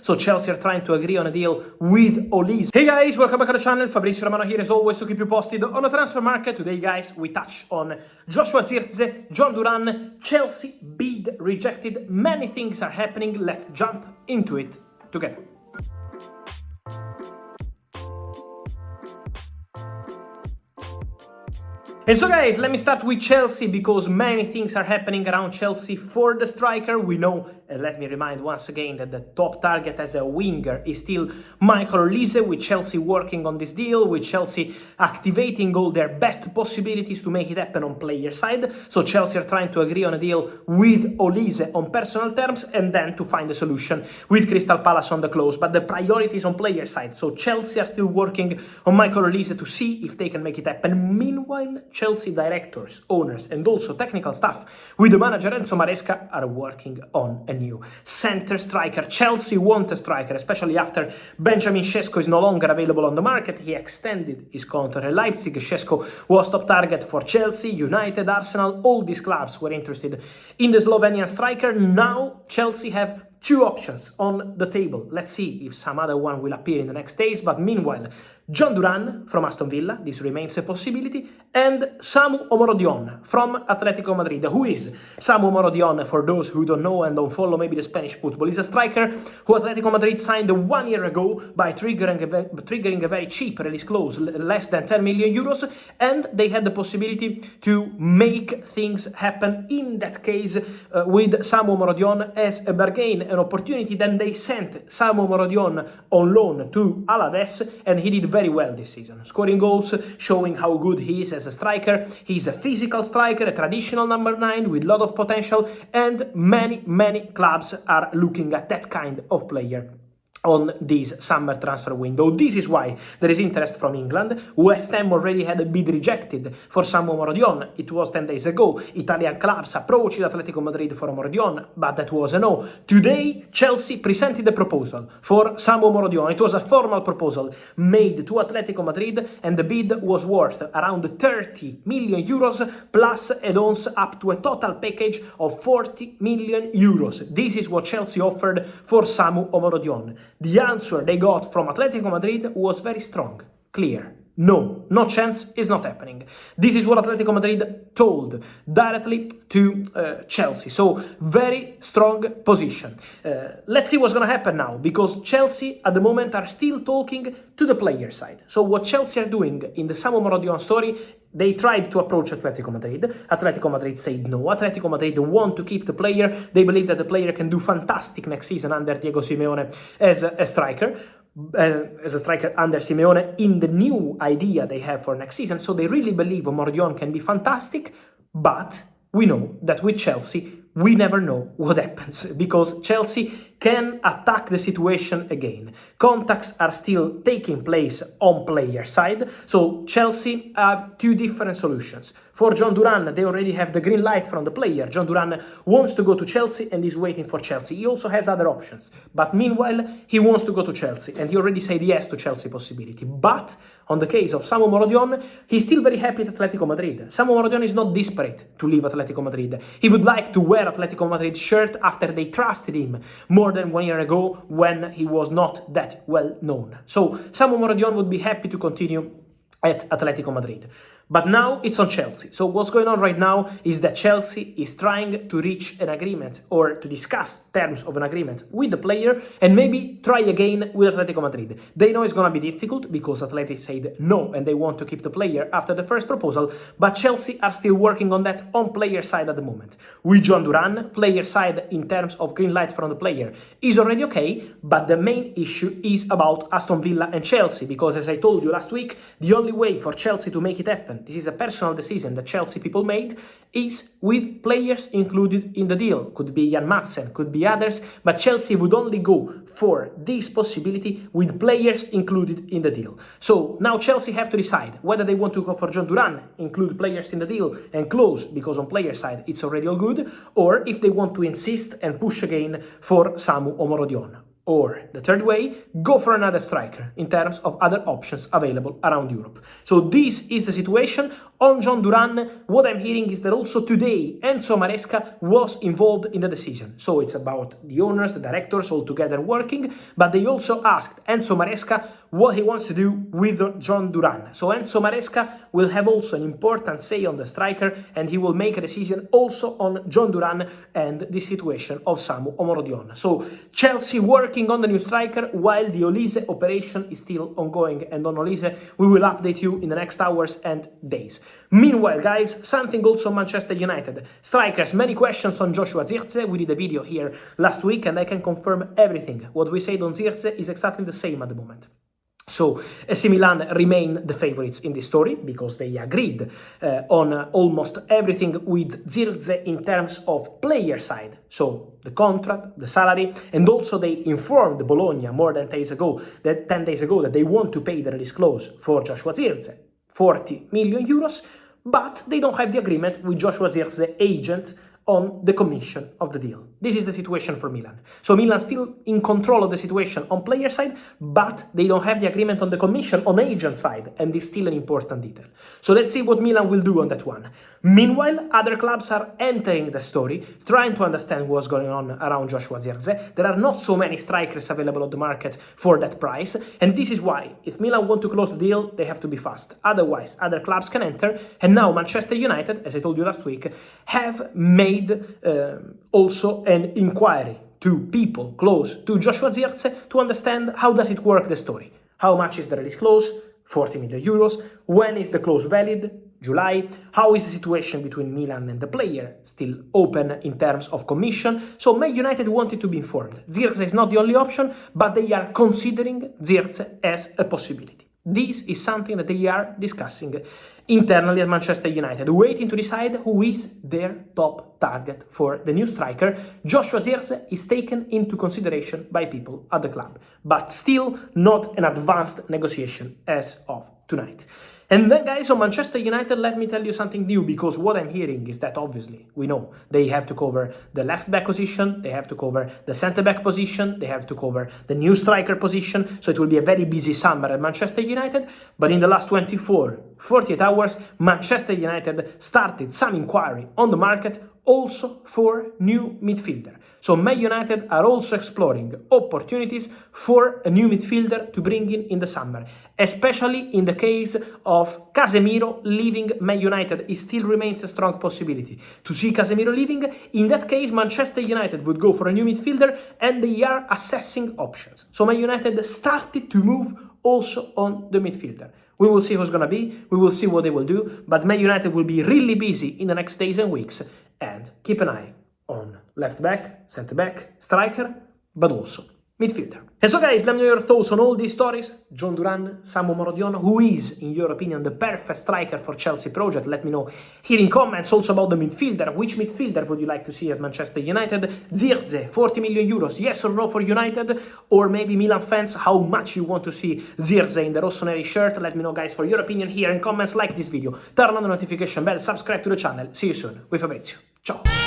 So Chelsea are trying to agree on a deal with Olise. Hey guys, welcome back to the channel. Fabrizio Romano here as always to keep you posted on the transfer market. Today guys, we touch on Joshua Zirkzee, John Duran, Chelsea bid rejected. Many things are happening. Let's jump into it together. And so guys, let me start with Chelsea because many things are happening around Chelsea for the striker. We know, let me remind once again, that the top target as a winger is still Michael Olise, with Chelsea working on this deal, with Chelsea activating all their best possibilities to make it happen on player side. So Chelsea are trying to agree on a deal with Olise on personal terms and then to find a solution with Crystal Palace on the close. But the priority is on player side. So Chelsea are still working on Michael Olise to see if they can make it happen. Meanwhile, Chelsea directors, owners, and also technical staff with the manager Enzo Maresca are working on a new center striker. Chelsea want a striker, especially after Benjamin Sesko is no longer available on the market. He extended his contract at Leipzig. Sesko was top target for Chelsea, United, Arsenal. All these clubs were interested in the Slovenian striker. Now Chelsea have two options on the table. Let's see if some other one will appear in the next days. But meanwhile, John Duran from Aston Villa, this remains a possibility, and Samu Omorodion from Atletico Madrid. Who is Samu Omorodion, for those who don't know and don't follow maybe the Spanish football? He's a striker who Atletico Madrid signed 1 year ago by triggering a very cheap release clause, less than 10 million euros, and they had the possibility to make things happen in that case with Samu Omorodion as a bargain, an opportunity. Then they sent Samu Omorodion on loan to Alaves, and he did very well this season, scoring goals, showing how good he is as a striker. He's a physical striker, a traditional number 9 with a lot of potential, and many clubs are looking at that kind of player on this summer transfer window. This is why there is interest from England. West Ham already had a bid rejected for Samu Omorodion. It was 10 days ago. Italian clubs approached Atletico Madrid for Omorodion, but that was a no. Today, Chelsea presented a proposal for Samu Omorodion. It was a formal proposal made to Atletico Madrid, and the bid was worth around 30 million euros plus add-ons up to a total package of 40 million euros. This is what Chelsea offered for Samu Omorodion. The answer they got from Atletico Madrid was very strong, clear. No chance, is not happening. This is what Atletico Madrid told directly to Chelsea. So, very strong position. Let's see what's going to happen now, because Chelsea at the moment are still talking to the player side. So, what Chelsea are doing in the Samu Omorodion story, they tried to approach Atletico Madrid. Atletico Madrid said no. Atletico Madrid want to keep the player. They believe that the player can do fantastic next season under Diego Simeone as a striker. Under Simeone in the new idea they have for next season. So they really believe Omorodion can be fantastic, but we know that with Chelsea, we never know what happens, because Chelsea can attack the situation again. Contacts are still taking place on player side, so Chelsea have two different solutions. For John Duran, they already have the green light from the player. John Duran wants to go to Chelsea and is waiting for Chelsea. He also has other options, but meanwhile, he wants to go to Chelsea, and he already said yes to Chelsea possibility. But on the case of Samu Omorodion, he's still very happy at Atletico Madrid. Samu Omorodion is not desperate to leave Atletico Madrid. He would like to wear Atletico Madrid shirt after they trusted him more than 1 year ago when he was not that well known. So Samu Omorodion would be happy to continue at Atletico Madrid. But now it's on Chelsea. So what's going on right now is that Chelsea is trying to reach an agreement or to discuss terms of an agreement with the player and maybe try again with Atletico Madrid. They know it's going to be difficult because Atleti said no and they want to keep the player after the first proposal, but Chelsea are still working on that on player side at the moment. With John Duran, player side in terms of green light from the player is already okay, but the main issue is about Aston Villa and Chelsea, because as I told you last week, the only way for Chelsea to make it happen, this is a personal decision that Chelsea people made, is with players included in the deal. Could be Jan Madsen, could be others, but Chelsea would only go for this possibility with players included in the deal. So now Chelsea have to decide whether they want to go for John Duran, include players in the deal and close, because on player side it's already all good, or if they want to insist and push again for Samu Omorodion. Or the third way, go for another striker in terms of other options available around Europe. So this is the situation. On John Duran, what I'm hearing is that also today Enzo Maresca was involved in the decision. So it's about the owners, the directors all together working, but they also asked Enzo Maresca what he wants to do with John Duran. So Enzo Maresca will have also an important say on the striker, and he will make a decision also on John Duran and the situation of Samu Omorodion. So Chelsea working on the new striker while the Olise operation is still ongoing, and on Olise we will update you in the next hours and days. Meanwhile, guys, something also Manchester United. Strikers, many questions on Joshua Zirkzee. We did a video here last week and I can confirm everything. What we said on Zirkzee is exactly the same at the moment. So AC Milan remain the favorites in this story because they agreed on almost everything with Zirkzee in terms of player side. So the contract, the salary, and also they informed Bologna more than 10 days ago that they want to pay the release clause for Joshua Zirkzee, 40 million euros, but they don't have the agreement with Joshua Zirkzee agent on the commission of the deal. This is the situation for Milan. So Milan still in control of the situation on player side, but they don't have the agreement on the commission on agent side, and this is still an important detail. So let's see what Milan will do on that one. Meanwhile, other clubs are entering the story, trying to understand what's going on around Joshua Zirkzee. There are not so many strikers available on the market for that price, and this is why, if Milan want to close the deal, they have to be fast. Otherwise, other clubs can enter, and now Manchester United, as I told you last week, have made also an inquiry to people close to Joshua Zirkzee to understand how does it work, the story. How much is the release clause? 40 million euros. When is the clause valid? July. How is the situation between Milan and the player? Still open in terms of commission. So Man United wanted to be informed. Zirkzee is not the only option, but they are considering Zirkzee as a possibility. This is something that they are discussing internally at Manchester United, waiting to decide who is their top target for the new striker. Joshua Zirkzee is taken into consideration by people at the club, but still not an advanced negotiation as of tonight. And then, guys, on Manchester United, let me tell you something new, because what I'm hearing is that obviously we know they have to cover the left back position, they have to cover the centre back position, they have to cover the new striker position. So it will be a very busy summer at Manchester United. But in the last 48 hours, Manchester United started some inquiry on the market also for new midfielder. So Man United are also exploring opportunities for a new midfielder to bring in the summer, especially in the case of Casemiro leaving Man United. It still remains a strong possibility to see Casemiro leaving. In that case, Manchester United would go for a new midfielder, and they are assessing options. So Man United started to move also on the midfielder. We will see who's going to be, we will see what they will do, but Man United will be really busy in the next days and weeks, and keep an eye on left back, centre back, striker, but also midfielder. And so, guys, let me know your thoughts on all these stories. John Duran, Samu Omorodion, who is, in your opinion, the perfect striker for Chelsea project? Let me know here in comments. Also about the midfielder. Which midfielder would you like to see at Manchester United? Zirkzee, 40 million euros, yes or no for United? Or maybe Milan fans, how much you want to see Zirkzee in the rossoneri shirt? Let me know, guys, for your opinion here in comments. Like this video, turn on the notification bell, subscribe to the channel. See you soon with Fabrizio. Ciao!